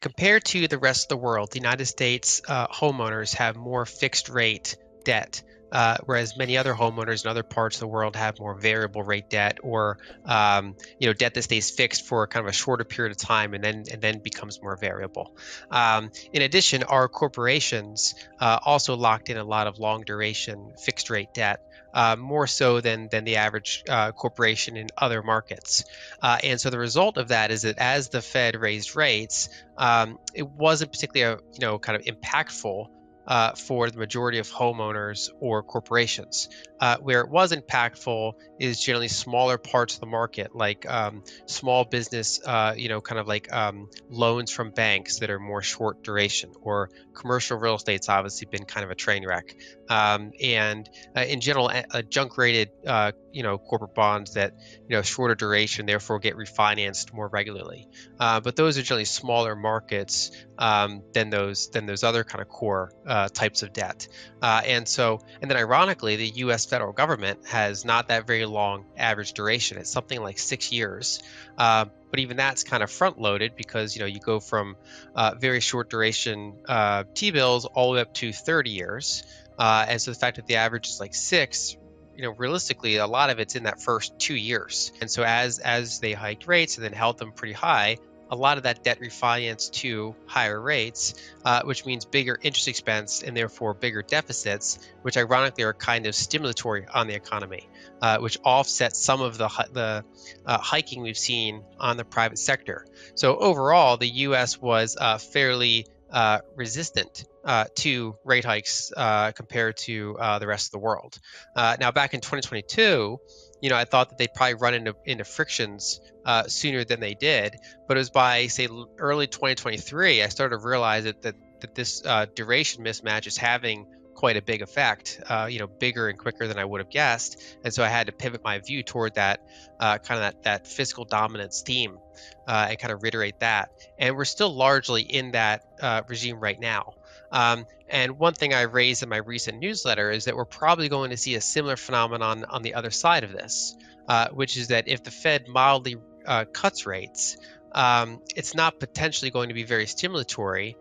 Compared to the rest of the world, the United States homeowners have more fixed rate debt, whereas many other homeowners in other parts of the world have more variable rate debt or debt that stays fixed for kind of a shorter period of time and then becomes more variable. In addition, our corporations also locked in a lot of long duration fixed rate debt. More so than the average corporation in other markets. And so the result of that is that as the Fed raised rates, it wasn't particularly kind of impactful for the majority of homeowners or corporations. Where it was impactful is generally smaller parts of the market, like small business, kind of like loans from banks that are more short duration, or commercial real estate's obviously been kind of a train wreck. And in general, junk rated, corporate bonds that, shorter duration, therefore get refinanced more regularly. But those are generally smaller markets than those other kind of core types of debt. And then ironically, the U.S. federal government has not that very long average duration. It's something like 6 years. But even that's kind of front loaded because you go from very short duration T-bills all the way up to 30 years. And so the fact that the average is like 6, realistically, a lot of it's in that first 2 years. And so as they hiked rates and then held them pretty high, a lot of that debt refinanced to higher rates, which means bigger interest expense and therefore bigger deficits, which ironically are kind of stimulatory on the economy, which offsets some of the hiking we've seen on the private sector. So overall, the U.S. was fairly resistant to rate hikes compared to the rest of the world. Now, back in 2022, I thought that they'd probably run into frictions sooner than they did. But it was by, say, early 2023, I started to realize that this duration mismatch is having quite a big effect, bigger and quicker than I would have guessed. And so I had to pivot my view toward that kind of that fiscal dominance theme and kind of reiterate that. And we're still largely in that regime right now. And one thing I raised in my recent newsletter is that we're probably going to see a similar phenomenon on the other side of this, which is that if the Fed mildly cuts rates, it's not potentially going to be very stimulatory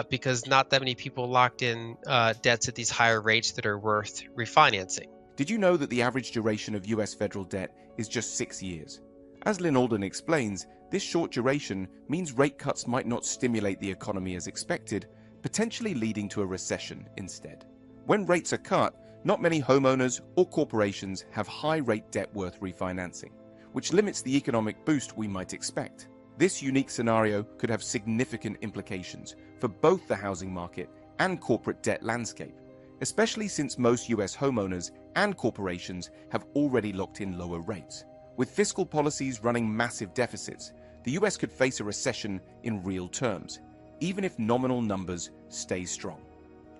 because not that many people locked in debts at these higher rates that are worth refinancing. Did you know that the average duration of US federal debt is just 6 years? As Lyn Alden explains, this short duration means rate cuts might not stimulate the economy as expected, potentially leading to a recession instead. When rates are cut, not many homeowners or corporations have high-rate debt worth refinancing, which limits the economic boost we might expect. This unique scenario could have significant implications for both the housing market and corporate debt landscape, especially since most US homeowners and corporations have already locked in lower rates. With fiscal policies running massive deficits, the US could face a recession in real terms, even if nominal numbers stay strong.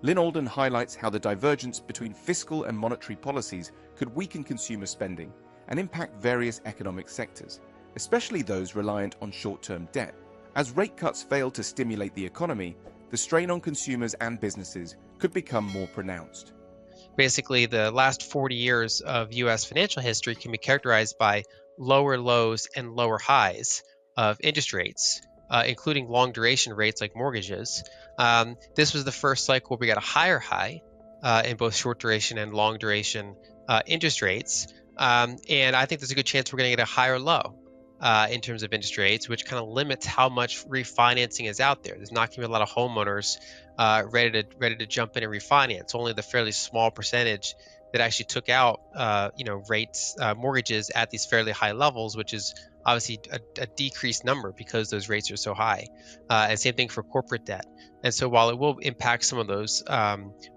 Lyn Alden highlights how the divergence between fiscal and monetary policies could weaken consumer spending and impact various economic sectors, especially those reliant on short-term debt. As rate cuts fail to stimulate the economy, the strain on consumers and businesses could become more pronounced. Basically, the last 40 years of U.S. financial history can be characterized by lower lows and lower highs of interest rates, including long duration rates like mortgages. This was the first cycle where we got a higher high in both short duration and long duration interest rates. And I think there's a good chance we're going to get a higher low in terms of interest rates, which kind of limits how much refinancing is out there. There's not going to be a lot of homeowners ready to jump in and refinance. Only the fairly small percentage that actually took out mortgages at these fairly high levels, which is obviously a decreased number because those rates are so high. And same thing for corporate debt. And so while it will impact some of those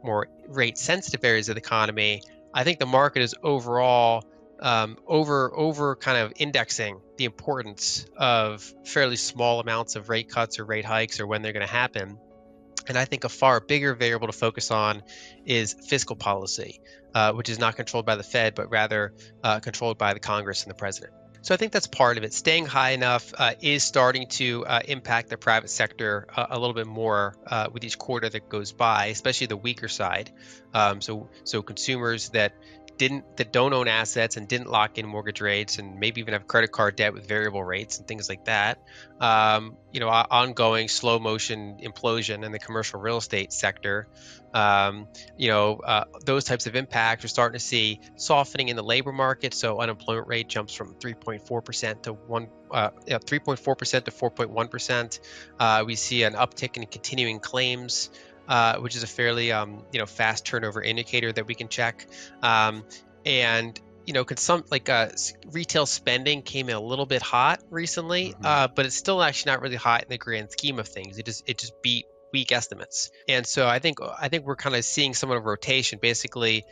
more rate sensitive areas of the economy, I think the market is overall over kind of indexing the importance of fairly small amounts of rate cuts or rate hikes or when they're going to happen. And I think a far bigger variable to focus on is fiscal policy, which is not controlled by the Fed, but rather controlled by the Congress and the president. So I think that's part of it. Staying high enough is starting to impact the private sector a little bit more with each quarter that goes by, especially the weaker side. So consumers that that don't own assets and didn't lock in mortgage rates, and maybe even have credit card debt with variable rates and things like that. Ongoing slow motion implosion in the commercial real estate sector. Those types of impacts. We're starting to see softening in the labor market. So unemployment rate jumps from 3.4% to 3.4% to 4.1%. We see an uptick in continuing claims, which is a fairly fast turnover indicator that we can check. And retail spending came in a little bit hot recently, but it's still actually not really hot in the grand scheme of things. It just beat weak estimates. And so I think we're kind of seeing somewhat of a rotation. Basically,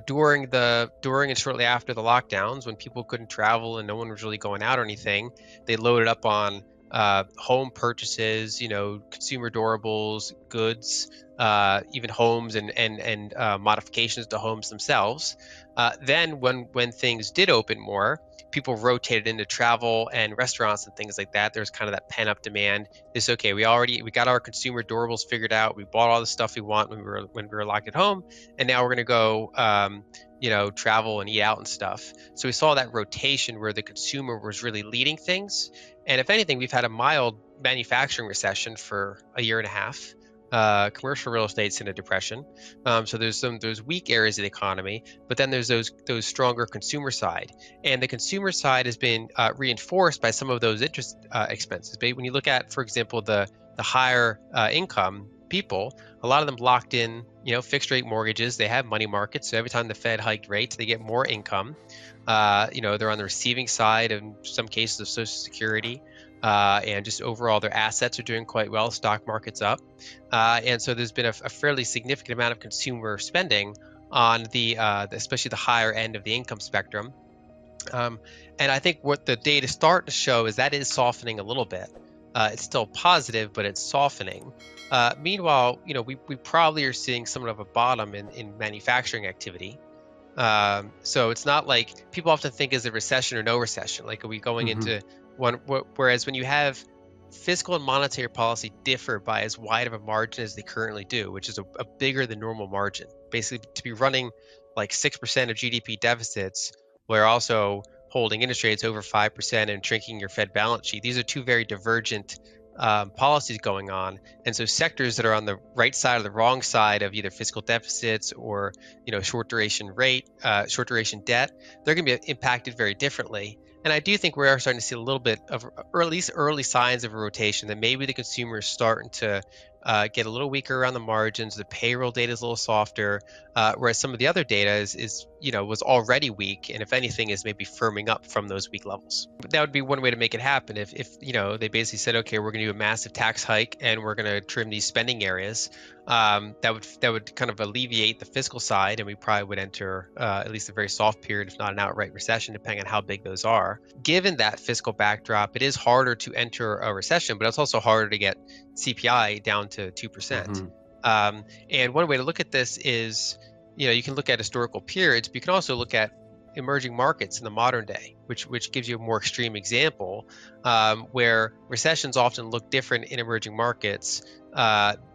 during and shortly after the lockdowns, when people couldn't travel and no one was really going out or anything, they loaded up on home purchases, consumer durables, goods, even homes and modifications to homes themselves. Then when things did open more, people rotated into travel and restaurants and things like that. There's kind of that pent up demand. It's okay. We got our consumer durables figured out. We bought all the stuff we want when we were locked at home, and now we're going to go travel and eat out and stuff. So we saw that rotation where the consumer was really leading things. And if anything, we've had a mild manufacturing recession for a year and a half. Commercial real estate's in a depression. So there's weak areas of the economy, but then there's those stronger consumer side. And the consumer side has been reinforced by some of those interest expenses. But when you look at, for example, the higher income people, a lot of them locked in, fixed rate mortgages. They have money markets. So every time the Fed hiked rates, they get more income. They're on the receiving side in some cases of Social Security. And just overall, their assets are doing quite well. Stock market's up, and so there's been a fairly significant amount of consumer spending on especially the higher end of the income spectrum. And I think what the data start to show is that is softening a little bit. It's still positive, but it's softening. Meanwhile, we probably are seeing somewhat of a bottom in manufacturing activity. So it's not like people often think is a recession or no recession. Like, are we going into one? Whereas when you have fiscal and monetary policy differ by as wide of a margin as they currently do, which is a bigger than normal margin, basically to be running like 6% of GDP deficits, while also holding interest rates over 5% and shrinking your Fed balance sheet. These are two very divergent policies going on, and so sectors that are on the right side or the wrong side of either fiscal deficits or short duration debt, they're going to be impacted very differently. And I do think we are starting to see a little bit of, or at least early signs of a rotation, that maybe the consumer is starting to get a little weaker around the margins. The payroll data is a little softer, whereas some of the other data was already weak, and if anything, is maybe firming up from those weak levels. But that would be one way to make it happen. If they basically said, okay, we're going to do a massive tax hike and we're going to trim these spending areas, that would kind of alleviate the fiscal side, and we probably would enter at least a very soft period, if not an outright recession, depending on how big those are. Given that fiscal backdrop, it is harder to enter a recession, but it's also harder to get CPI down to 2%. And one way to look at this is, you can look at historical periods, but you can also look at emerging markets in the modern day, which gives you a more extreme example, where recessions often look different in emerging markets.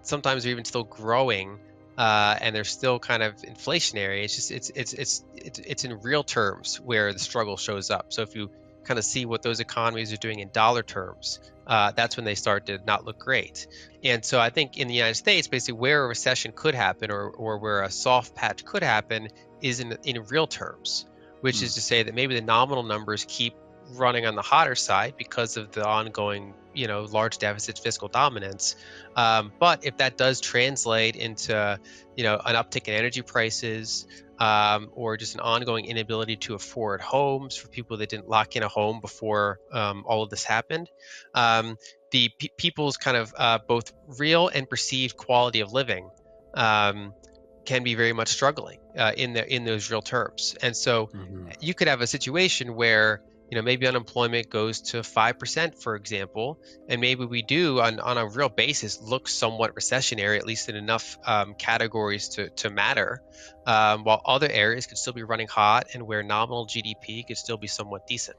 Sometimes they're even still growing, and they're still kind of inflationary. It's in real terms where the struggle shows up. So if you kind of see what those economies are doing in dollar terms, that's when they start to not look great. And so I think in the United States, basically where a recession could happen or where a soft patch could happen is in real terms, which is to say that maybe the nominal numbers keep running on the hotter side because of the ongoing, large deficits, fiscal dominance. But if that does translate into, an uptick in energy prices, or just an ongoing inability to afford homes for people that didn't lock in a home before all of this happened, the people's kind of both real and perceived quality of living can be very much struggling in those real terms. And so you could have a situation where maybe unemployment goes to 5%, for example, and maybe we do on a real basis look somewhat recessionary, at least in enough categories to matter, while other areas could still be running hot and where nominal GDP could still be somewhat decent.